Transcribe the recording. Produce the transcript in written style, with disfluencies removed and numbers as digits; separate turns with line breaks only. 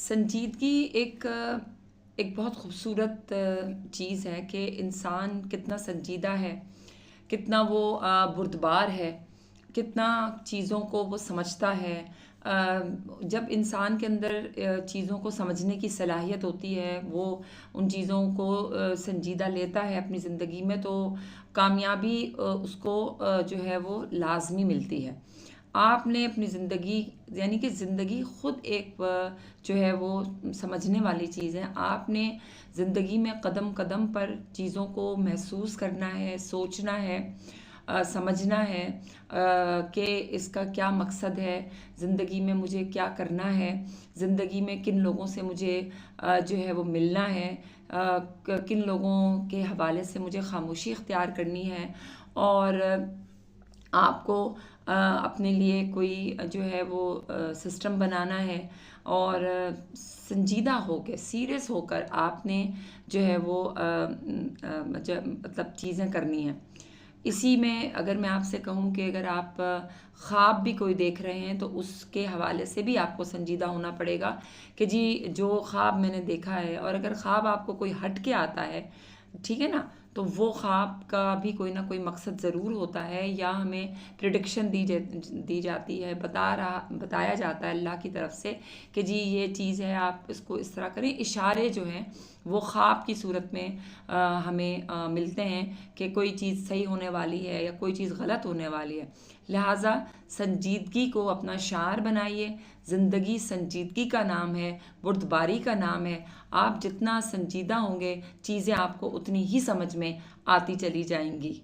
संजीदगी एक बहुत खूबसूरत चीज़ है कि इंसान कितना संजीदा है, कितना वो बुर्दबार है, कितना चीज़ों को वो समझता है। जब इंसान के अंदर चीज़ों को समझने की सलाहियत होती है, वो उन चीज़ों को संजीदा लेता है अपनी ज़िंदगी में, तो कामयाबी उसको जो है वो लाज़मी मिलती है। आपने अपनी ज़िंदगी यानी कि ज़िंदगी ख़ुद एक जो है वो समझने वाली चीज़ है। आपने ज़िंदगी में कदम कदम पर चीज़ों को महसूस करना है, सोचना है, समझना है कि इसका क्या मकसद है, ज़िंदगी में मुझे क्या करना है, ज़िंदगी में किन लोगों से मुझे जो है वो मिलना है, किन लोगों के हवाले से मुझे खामोशी इख्तियार करनी है। और आपको अपने लिए कोई जो है वो सिस्टम बनाना है और संजीदा होकर सीरियस होकर आपने जो है वो मतलब चीज़ें करनी हैं। इसी में अगर मैं आपसे कहूँ कि अगर आप ख्वाब भी कोई देख रहे हैं तो उसके हवाले से भी आपको संजीदा होना पड़ेगा कि जी जो ख्वाब मैंने देखा है, और अगर ख्वाब आपको कोई हट के आता है, ठीक है ना, तो वो ख्वाब का भी कोई ना कोई मकसद ज़रूर होता है, या हमें प्रिडिक्शन दी जाती है, बताया जाता है अल्लाह की तरफ से कि जी ये चीज़ है, आप इसको इस तरह करें। इशारे जो हैं वो ख्वाब की सूरत में हमें मिलते हैं कि कोई चीज़ सही होने वाली है या कोई चीज़ गलत होने वाली है। लिहाजा संजीदगी को अपना शार बनाइए। ज़िंदगी संजीदगी का नाम है, बुर्दबारी का नाम है। आप जितना संजीदा होंगे, चीज़ें आपको उतनी ही समझ में आती चली जाएंगी।